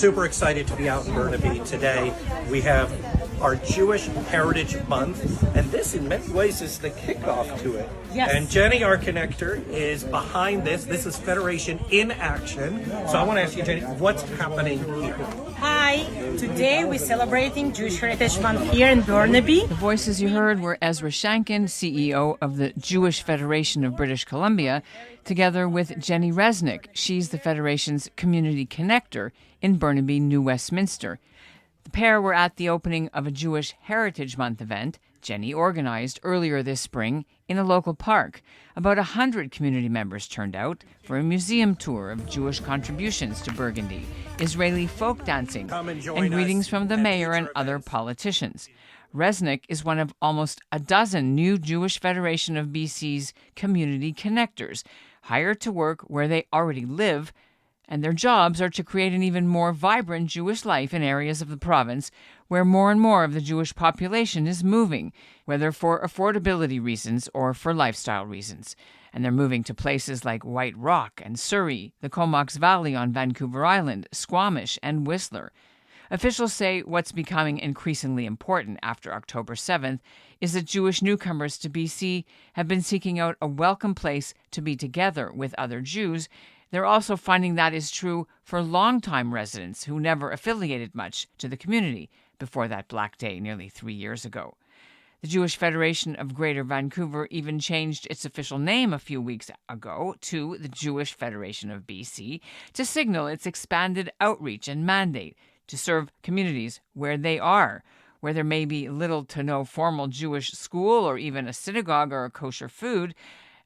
super excited to be out in Burnaby today. We have our Jewish Heritage Month, and this in many ways is the kickoff to it. Yes. And Jenny, our connector, is behind this. This is Federation in action. So I want to ask you, Jenny, what's happening here? Hi, today we're celebrating Jewish Heritage Month here in Burnaby. The voices you heard were Ezra Shankin, CEO of the Jewish Federation of British Columbia, together with Jenny Resnick. She's the Federation's community connector in Burnaby, New Westminster. The pair were at the opening of a Jewish Heritage Month event Jenny organized earlier this spring in a local park. About 100 community members turned out for a museum tour of Jewish contributions to Burgundy, Israeli folk dancing, and greetings from the mayor and other politicians. Resnick is one of almost a dozen new Jewish Federation of B.C.'s community connectors, hired to work where they already live, and their jobs are to create an even more vibrant Jewish life in areas of the province where more and more of the Jewish population is moving, whether for affordability reasons or for lifestyle reasons. And they're moving to places like White Rock and Surrey, the Comox Valley on Vancouver Island, Squamish and Whistler. Officials say what's becoming increasingly important after October 7th is that Jewish newcomers to BC have been seeking out a welcome place to be together with other Jews. They're also finding that is true for longtime residents who never affiliated much to the community before that Black Day nearly 3 years ago. The Jewish Federation of Greater Vancouver even changed its official name a few weeks ago to the Jewish Federation of B.C. to signal its expanded outreach and mandate to serve communities where they are, where there may be little to no formal Jewish school or even a synagogue or a kosher food,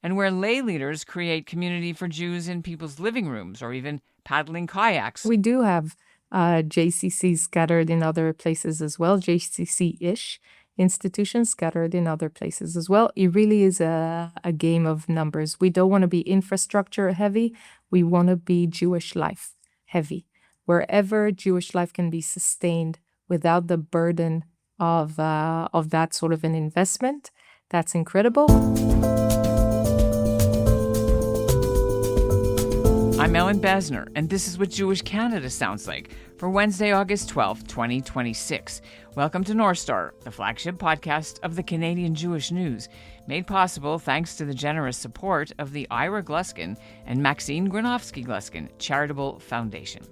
and where lay leaders create community for Jews in people's living rooms or even paddling kayaks. We do have JCCs scattered in other places as well, JCC-ish institutions scattered in other places as well. It really is a game of numbers. We don't want to be infrastructure heavy. We want to be Jewish life heavy. Wherever Jewish life can be sustained without the burden of that sort of an investment, that's incredible. I'm Ellen Besner, and this is what Jewish Canada sounds like for Wednesday, August 12th, 2026. Welcome to North Star, the flagship podcast of the Canadian Jewish News, made possible thanks to the generous support of the Ira Gluskin and Maxine Granovsky-Gluskin Charitable Foundation.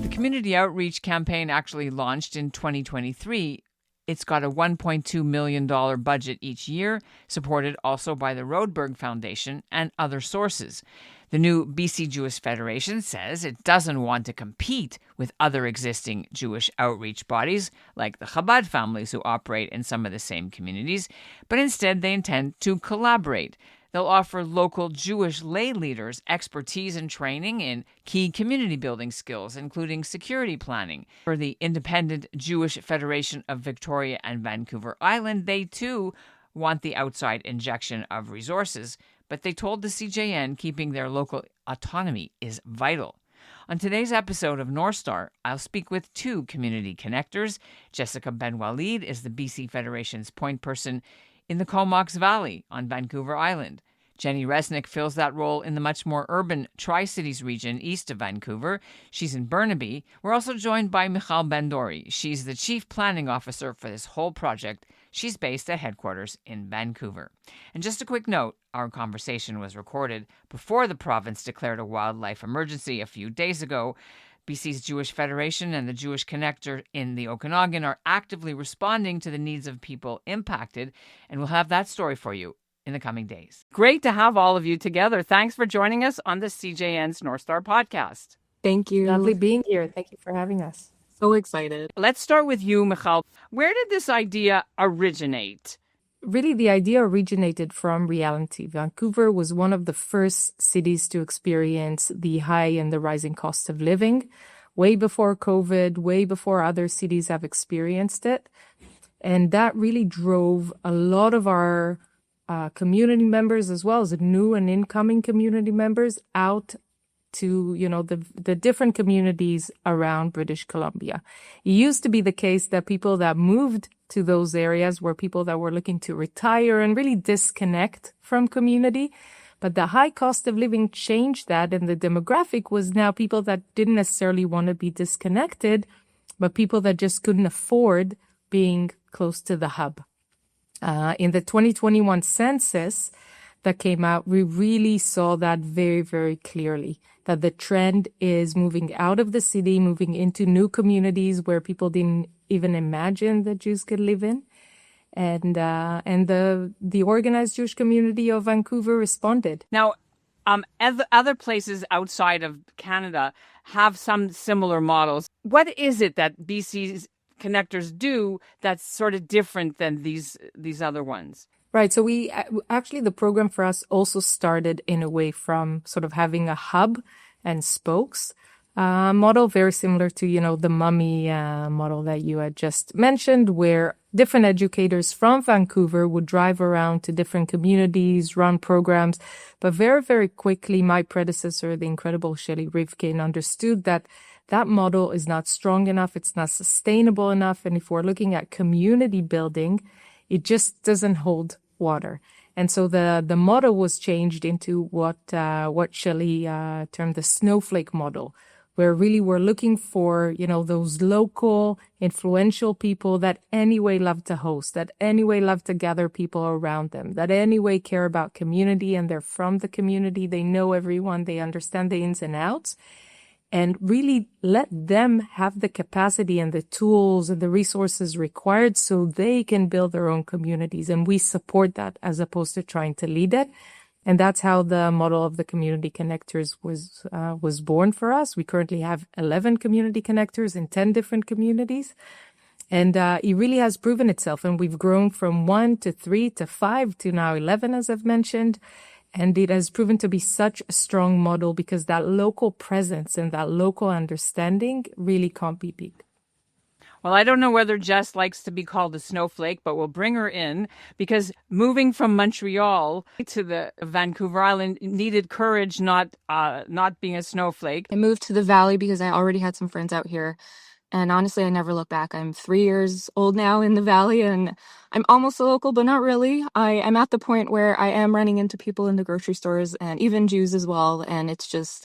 The community outreach campaign actually launched in 2023. It's got a $1.2 million budget each year, supported also by the Rodberg Foundation and other sources. The new BC Jewish Federation says it doesn't want to compete with other existing Jewish outreach bodies, like the Chabad families who operate in some of the same communities, but instead they intend to collaborate. They'll offer local Jewish lay leaders expertise and training in key community building skills, including security planning. For the Independent Jewish Federation of Victoria and Vancouver Island, they too want the outside injection of resources, but they told the CJN keeping their local autonomy is vital. On today's episode of North Star, I'll speak with two community connectors. Jessica Ben-Walid is the BC Federation's point person in the Comox Valley on Vancouver Island. Jenny Resnick fills that role in the much more urban Tri-Cities region east of Vancouver. She's in Burnaby. We're also joined by Michal Bandori. She's the Chief Planning Officer for this whole project. She's based at headquarters in Vancouver. And just a quick note, our conversation was recorded before the province declared a wildlife emergency a few days ago. BC's Jewish Federation and the Jewish Connector in the Okanagan are actively responding to the needs of people impacted, and we'll have that story for you in the coming days. Great to have all of you together. Thanks for joining us on the CJN's North Star podcast. Thank you. Lovely being here. Thank you for having us. So excited. Let's start with you, Michal. Where did this idea originate? Really, the idea originated from reality. Vancouver was one of the first cities to experience the high and the rising cost of living, way before COVID, way before other cities have experienced it. And that really drove a lot of our community members, as well as new and incoming community members, out to, the different communities around British Columbia. It used to be the case that people that moved to those areas were people that were looking to retire and really disconnect from community. But the high cost of living changed that, and the demographic was now people that didn't necessarily want to be disconnected, but people that just couldn't afford being close to the hub. In the 2021 census that came out, we really saw that very, very clearly, that the trend is moving out of the city, moving into new communities where people didn't even imagine that Jews could live in. And the organized Jewish community of Vancouver responded. Now, other places outside of Canada have some similar models. What is it that BC's connectors do that's sort of different than these other ones? Right. So we actually, the program for us also started in a way from sort of having a hub and spokes model, very similar to, the mummy model that you had just mentioned, where different educators from Vancouver would drive around to different communities, run programs. But very, very quickly, my predecessor, the incredible Shelley Rivkin, understood that that model is not strong enough. It's not sustainable enough. And if we're looking at community building, it just doesn't hold water. And so the model was changed into what Shelley termed the snowflake model, where really we're looking for, those local influential people that anyway love to host, that anyway love to gather people around them, that anyway care about community, and they're from the community. They know everyone. They understand the ins and outs. And really let them have the capacity and the tools and the resources required so they can build their own communities. And we support that as opposed to trying to lead it. And that's how the model of the community connectors was born for us. We currently have 11 community connectors in 10 different communities. And it really has proven itself. And we've grown from 1 to 3 to 5 to now 11, as I've mentioned. And it has proven to be such a strong model because that local presence and that local understanding really can't be beat. Well, I don't know whether Jess likes to be called a snowflake, but we'll bring her in because moving from Montreal to the Vancouver Island needed courage, not being a snowflake. I moved to the Valley because I already had some friends out here. And honestly, I never look back. I'm 3 years old now in the Valley, and I'm almost a local, but not really. I'm at the point where I am running into people in the grocery stores and even Jews as well. And it's just,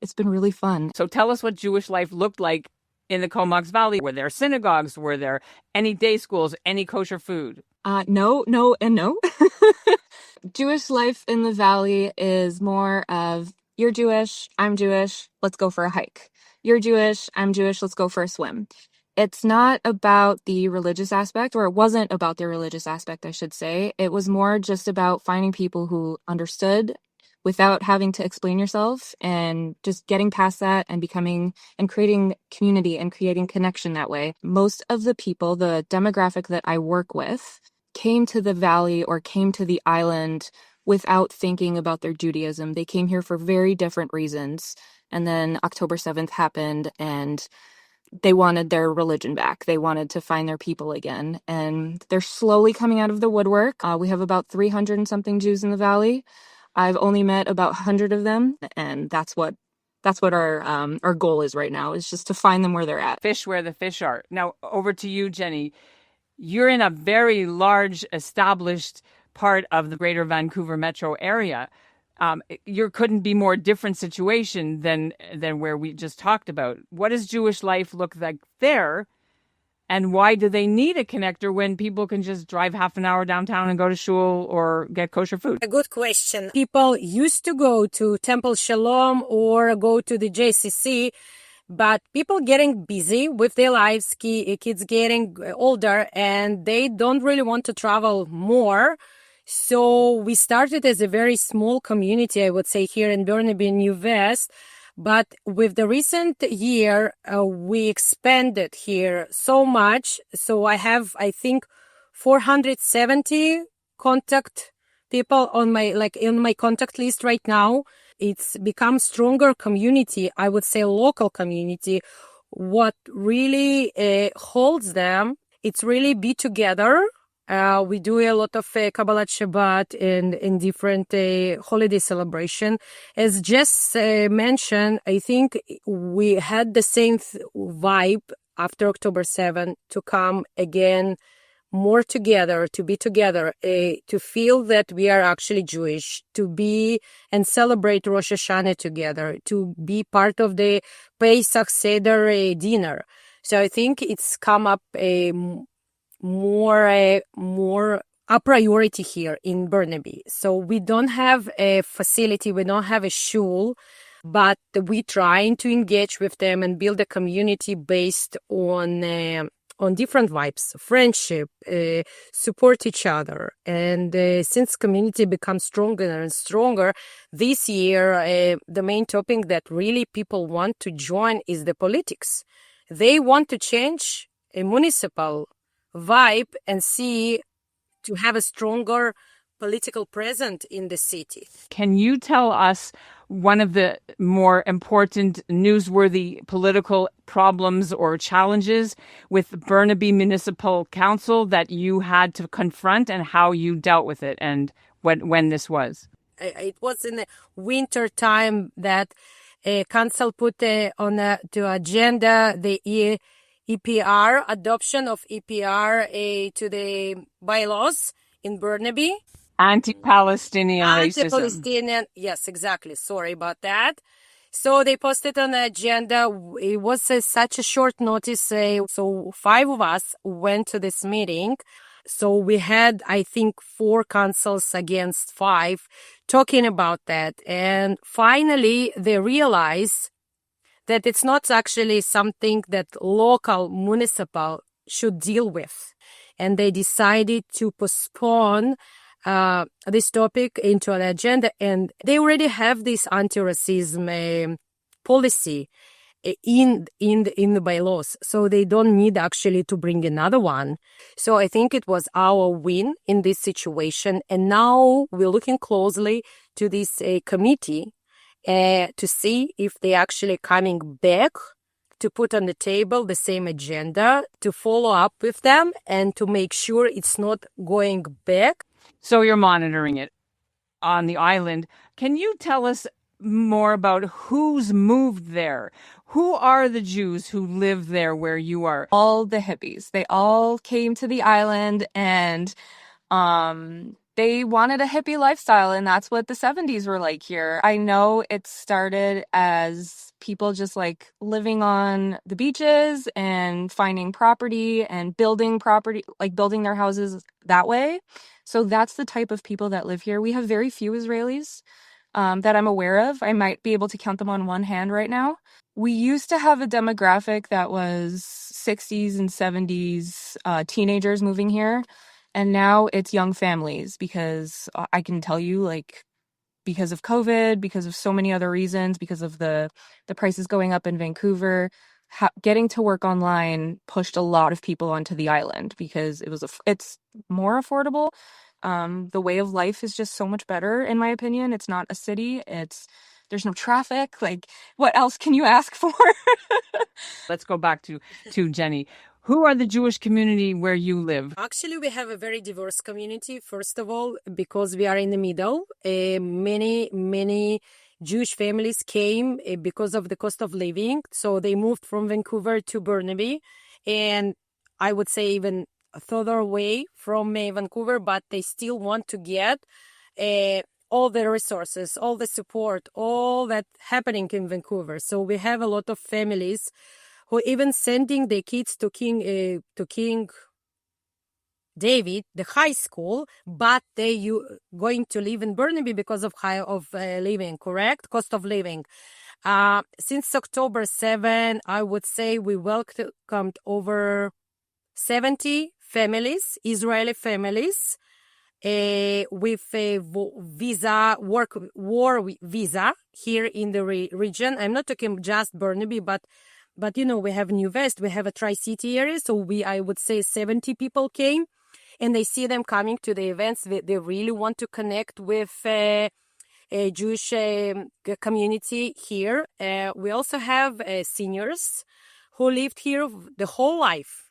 it's been really fun. So tell us what Jewish life looked like in the Comox Valley. Were there synagogues? Were there any day schools? Any kosher food? No, and no. Jewish life in the Valley is more of, you're Jewish, I'm Jewish, let's go for a hike. You're Jewish, I'm Jewish, let's go for a swim. It's not about the religious aspect, or it wasn't about the religious aspect, I should say. It was more just about finding people who understood without having to explain yourself, and just getting past that and becoming and creating community and creating connection that way. Most of the people, the demographic that I work with, came to the Valley or came to the island without thinking about their Judaism. They came here for very different reasons. And then October 7th happened and they wanted their religion back. They wanted to find their people again. And they're slowly coming out of the woodwork. We have about 300 and something Jews in the Valley. I've only met about 100 of them. And that's what our goal is right now, is just to find them where they're at. Fish where the fish are. Now, over to you, Jenny. You're in a very large, established part of the greater Vancouver metro area. You couldn't be more different situation than where we just talked about. What does Jewish life look like there? And why do they need a connector when people can just drive half an hour downtown and go to shul or get kosher food? A good question. People used to go to Temple Shalom or go to the JCC, but people getting busy with their lives, kids getting older, and they don't really want to travel more. So we started as a very small community, I would say, here in Burnaby, New West. But with the recent year, we expanded here so much. So I have, I think, 470 contact people on my contact list right now. It's become stronger community, I would say local community. What really holds them, it's really be together. We do a lot of Kabbalat Shabbat and in different holiday celebration. As Jess mentioned, I think we had the same vibe after October 7th to come again more together, to be together, to feel that we are actually Jewish, to be and celebrate Rosh Hashanah together, to be part of the Pesach Seder dinner. So I think it's come up more a priority here in Burnaby. So we don't have a facility, we don't have a shul, but we trying to engage with them and build a community based on different vibes, friendship, support each other. And since community becomes stronger and stronger, this year, the main topic that really people want to join is the politics. They want to change a municipal vibe and to have a stronger political presence in the city. Can you tell us one of the more important newsworthy political problems or challenges with Burnaby Municipal Council that you had to confront and how you dealt with it and when this was? It was in the winter time that council put on the agenda the EPR, adoption of EPR to the bylaws in Burnaby. Anti-Palestinian racism. Anti-Palestinian, yes, exactly. Sorry about that. So they posted on the agenda. It was such a short notice. So 5 of us went to this meeting. So we had, I think, 4 councils against 5 talking about that. And finally, they realized that it's not actually something that local municipal should deal with. And they decided to postpone this topic into an agenda, and they already have this anti-racism policy in the bylaws, so they don't need actually to bring another one. So I think it was our win in this situation, and now we're looking closely to this committee to see if they actually coming back to put on the table the same agenda, to follow up with them and to make sure it's not going back. So you're monitoring it on the island. Can you tell us more about who's moved there? Who are the Jews who live there where you are? All the hippies. They all came to the island and they wanted a hippie lifestyle, and that's what the 70s were like here. I know it started as people just like living on the beaches and finding property and building property, like building their houses that way. So that's the type of people that live here. We have very few Israelis that I'm aware of. I might be able to count them on one hand right now. We used to have a demographic that was 60s and 70s teenagers moving here. And now it's young families, because I can tell you, like, because of COVID, because of so many other reasons, because of the prices going up in Vancouver, getting to work online pushed a lot of people onto the island because it's more affordable. The way of life is just so much better, in my opinion. It's not a city. There's no traffic. Like, what else can you ask for? Let's go back to Jenny. Who are the Jewish community where you live? Actually, we have a very diverse community, first of all, because we are in the middle. Many Jewish families came because of the cost of living. So they moved from Vancouver to Burnaby. And I would say even further away from Vancouver, but they still want to get all the resources, all the support, all that happening in Vancouver. So we have a lot of families who even sending their kids to King David, the high school, but they going to live in Burnaby because of living, correct? Cost of living. Since October 7, I would say we welcomed over 70 families, Israeli families, with a work visa here in the region. I'm not talking just Burnaby, but you know, we have New West, we have a Tri-City area, so I would say 70 people came, and they see them coming to the events. They really want to connect with a Jewish community here. We also have seniors who lived here the whole life.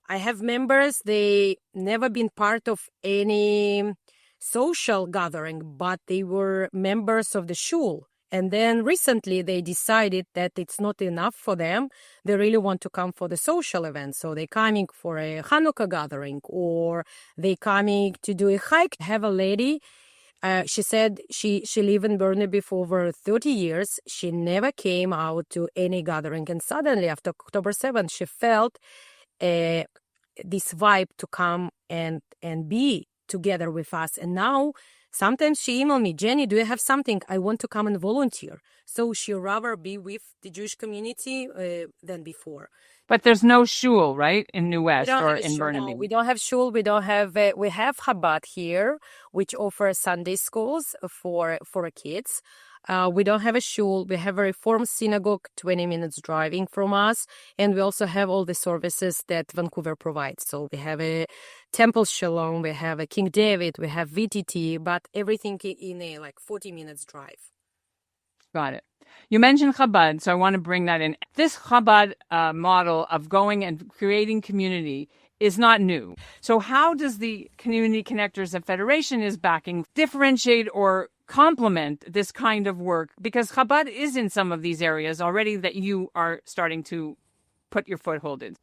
I have members, they never been part of any social gathering, but they were members of the shul. And then recently they decided that it's not enough for them. They really want to come for the social event. So they're coming for a Hanukkah gathering, or they coming to do a hike. I have a lady, she said she lived in Burnaby for over 30 years. She never came out to any gathering. And suddenly after October 7th, she felt this vibe to come and be together with us. And now sometimes she emailed me, Jenny, do you have something? I want to come and volunteer. So she rather be with the Jewish community than before. But there's no shul, right, in New West or in Shul, Burnaby? no, we don't have shul. We don't have. We have Chabad here, which offers Sunday schools for kids. We don't have a shul. We have a Reform synagogue 20 minutes driving from us. And we also have all the services that Vancouver provides. So we have a Temple Shalom, we have a King David, we have VTT, but everything in a 40 minutes drive. Got it. You mentioned Chabad, so I want to bring that in. This Chabad model of going and creating community is not new. So how does the Community Connectors that Federation is backing differentiate or complement this kind of work? Because Chabad is in some of these areas already that you are starting to put your foothold in.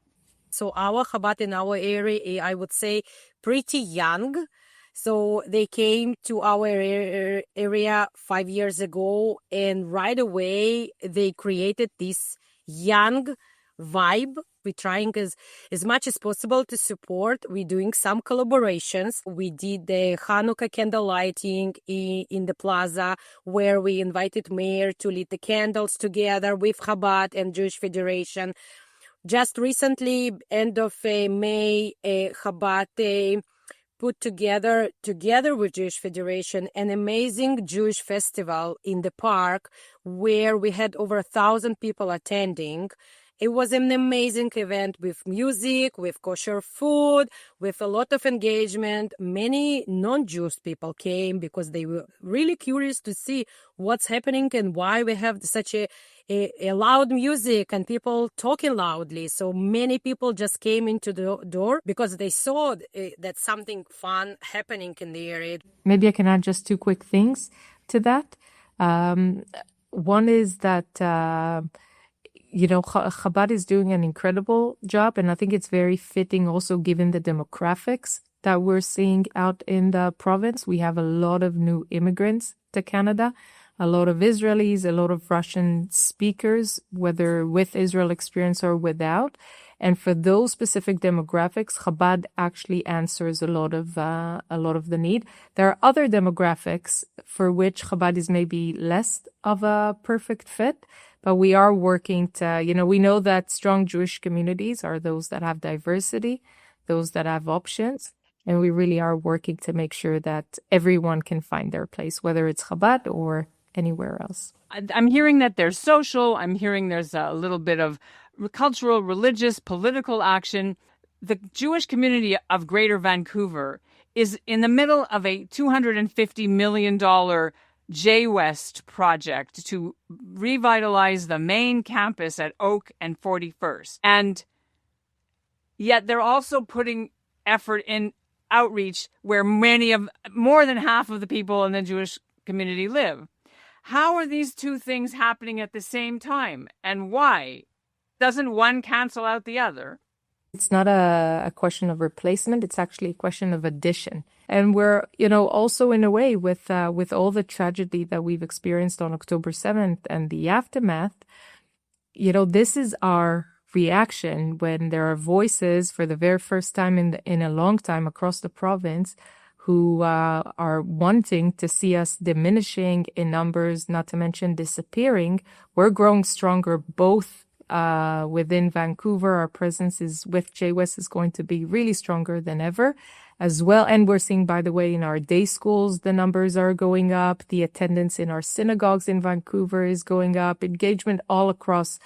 So our Chabad in our area, I would say, pretty young. So they came to our area 5 years ago, and right away they created this young vibe. We're trying as much as possible to support. We're doing some collaborations. We did the Hanukkah candle lighting in the plaza, where we invited mayor to lit the candles together with Chabad and Jewish Federation. Just recently, end of May, Chabad put together with Jewish Federation, an amazing Jewish festival in the park where we had over 1,000 people attending. It was an amazing event with music, with kosher food, with a lot of engagement. Many non-Jewish people came because they were really curious to see what's happening and why we have such a loud music and people talking loudly. So many people just came into the door because they saw that something fun happening in the area. Maybe I can add just two quick things to that. One is that Chabad is doing an incredible job, and I think it's very fitting also given the demographics that we're seeing out in the province. We have a lot of new immigrants to Canada, a lot of Israelis, a lot of Russian speakers, whether with Israel experience or without. And for those specific demographics, Chabad actually answers a lot of the need. There are other demographics for which Chabad is maybe less of a perfect fit, but we are working to, we know that strong Jewish communities are those that have diversity, those that have options. And we really are working to make sure that everyone can find their place, whether it's Chabad or anywhere else. I'm hearing that there's social. I'm hearing there's a little bit of cultural, religious, political action. The Jewish community of Greater Vancouver is in the middle of a $250 million J-West project to revitalize the main campus at Oak and 41st. And yet they're also putting effort in outreach where more than half of the people in the Jewish community live. How are these two things happening at the same time, and why? Doesn't one cancel out the other? It's not a question of replacement. It's actually a question of addition. And we're, also in a way with all the tragedy that we've experienced on October 7th and the aftermath, this is our reaction when there are voices for the very first time in a long time across the province who are wanting to see us diminishing in numbers, not to mention disappearing. We're growing stronger both within Vancouver. Our presence with J-West is going to be really stronger than ever as well. And we're seeing, by the way, in our day schools, the numbers are going up. The attendance in our synagogues in Vancouver is going up. Engagement all across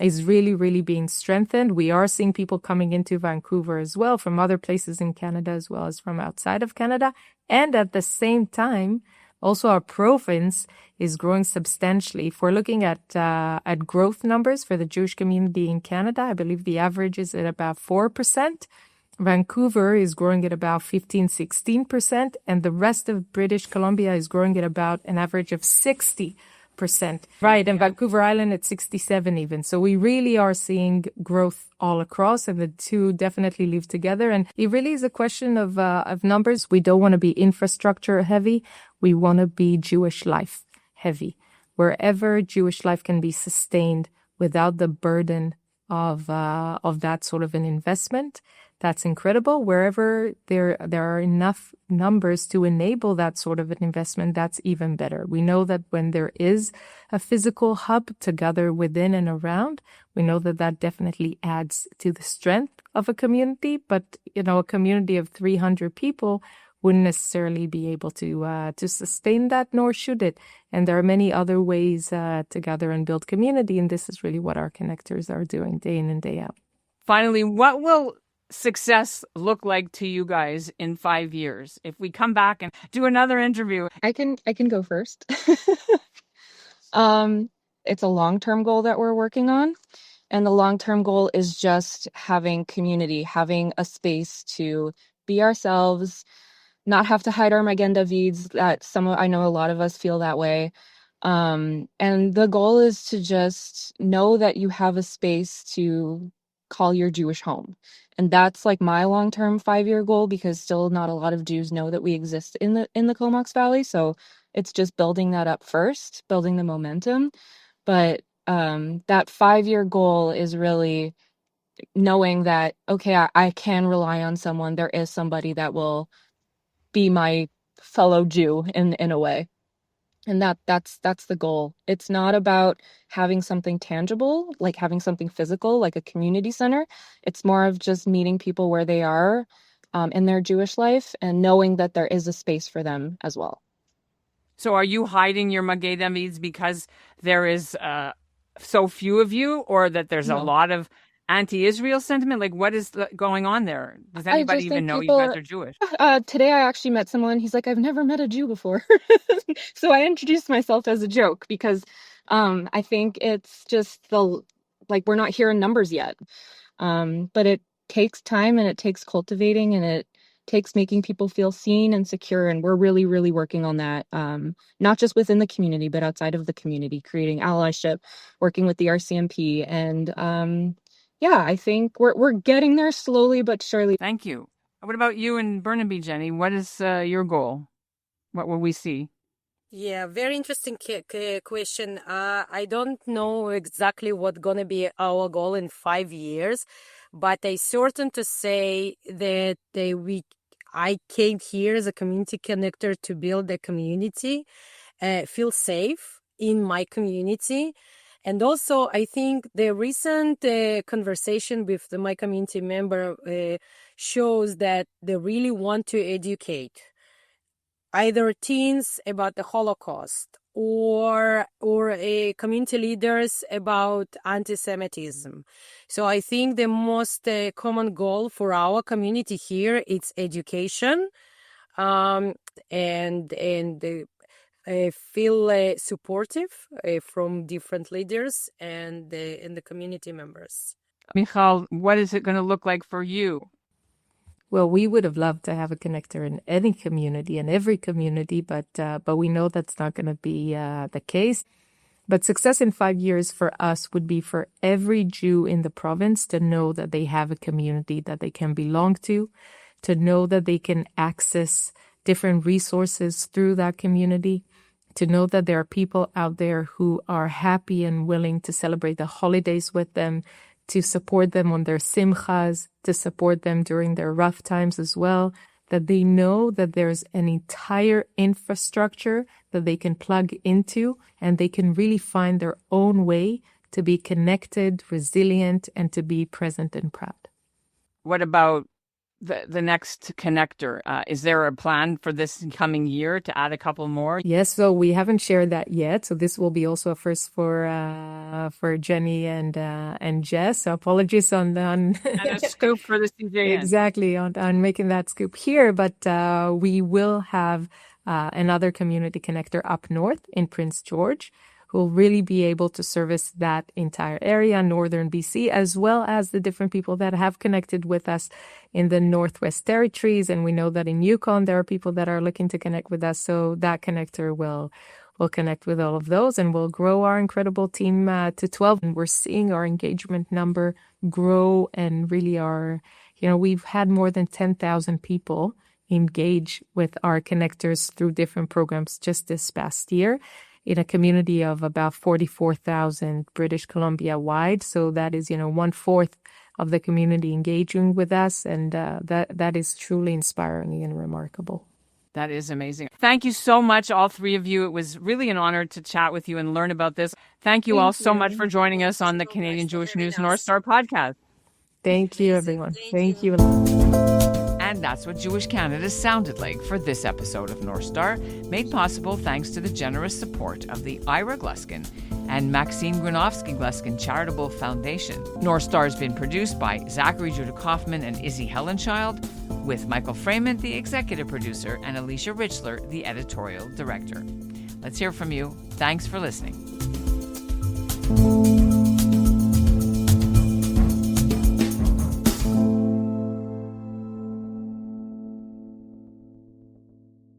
is really, really being strengthened. We are seeing people coming into Vancouver as well from other places in Canada as well as from outside of Canada. And at the same time, also our province is growing substantially. If we're looking at growth numbers for the Jewish community in Canada, I believe the average is at about 4%. Vancouver is growing at about 15-16%, and the rest of British Columbia is growing at about an average of 60%. 8%. Right. And Vancouver Island at 67 even. So we really are seeing growth all across, and the two definitely live together. And it really is a question of numbers. We don't want to be infrastructure heavy. We want to be Jewish life heavy. Wherever Jewish life can be sustained without the burden of that sort of an investment, that's incredible. Wherever there are enough numbers to enable that sort of an investment, that's even better. We know that when there is a physical hub to gather within and around, we know that that definitely adds to the strength of a community. But, a community of 300 people wouldn't necessarily be able to sustain that, nor should it. And there are many other ways to gather and build community, and this is really what our connectors are doing day in and day out. Finally, what will success look like to you guys in 5 years? If we come back and do another interview. I can go first. It's a long-term goal that we're working on. And the long-term goal is just having community, having a space to be ourselves, not have to hide our Magen Davids that I know a lot of us feel that way. And the goal is to just know that you have a space to call your Jewish home. And that's like my long-term 5-year goal, because still not a lot of Jews know that we exist in the Comox Valley. So it's just building that up first, building the momentum. But that 5-year goal is really knowing that, okay, I can rely on someone. There is somebody that will be my fellow Jew in a way. And that's the goal. It's not about having something tangible, like having something physical, like a community center. It's more of just meeting people where they are in their Jewish life and knowing that there is a space for them as well. So are you hiding your Magen Davids because there is so few of you, or that there's a lot of anti-Israel sentiment? Like, what is going on there? Does anybody even know you guys are Jewish? Today I actually met someone. He's like, I've never met a Jew before. So I introduced myself as a joke because I think it's just we're not here in numbers yet. But it takes time, and it takes cultivating, and it takes making people feel seen and secure. And we're really, really working on that, not just within the community, but outside of the community, creating allyship, working with the RCMP. And I think we're getting there slowly but surely. Thank you. What about you in Burnaby, Jenny? What is your goal? What will we see? Yeah, very interesting question. I don't know exactly what's going to be our goal in 5 years, but I certain to say that I came here as a community connector to build a community, feel safe in my community. And also, I think the recent conversation with my community member shows that they really want to educate either teens about the Holocaust or community leaders about anti-Semitism. So I think the most common goal for our community here is education, and feel supportive from different leaders and the community members. Michal, what is it going to look like for you? Well, we would have loved to have a connector in any community, in every community, but we know that's not going to be the case. But success in 5 years for us would be for every Jew in the province to know that they have a community that they can belong to know that they can access different resources through that community, to know that there are people out there who are happy and willing to celebrate the holidays with them, to support them on their simchas, to support them during their rough times as well, that they know that there's an entire infrastructure that they can plug into, and they can really find their own way to be connected, resilient, and to be present and proud. What about the next connector? Is there a plan for this coming year to add a couple more? Yes, so we haven't shared that yet. So this will be also a first for Jenny and Jess. So apologies on and a scoop for the CJN. Exactly, on making that scoop here. But we will have another community connector up north in Prince George, who will really be able to service that entire area, northern BC, as well as the different people that have connected with us in the Northwest Territories. And we know that in Yukon, there are people that are looking to connect with us. So that connector will we'll connect with all of those, and we'll grow our incredible team to 12. And we're seeing our engagement number grow, and really we've had more than 10,000 people engage with our connectors through different programs just this past year in a community of about 44,000 British Columbia wide. So that is, 1/4 of the community engaging with us. And that is truly inspiring and remarkable. That is amazing. Thank you so much, all three of you. It was really an honor to chat with you and learn about this. Thank you all so much for joining us on the Canadian Jewish News North Star podcast. Thank you, everyone. Thank you. And that's what Jewish Canada sounded like for this episode of North Star, made possible thanks to the generous support of the Ira Gluskin and Maxime Gronowski-Gluskin Charitable Foundation. North Star has been produced by Zachary Judah Kaufman and Izzy Hellenchild, with Michael Freeman, the executive producer, and Alicia Richler, the editorial director. Let's hear from you. Thanks for listening.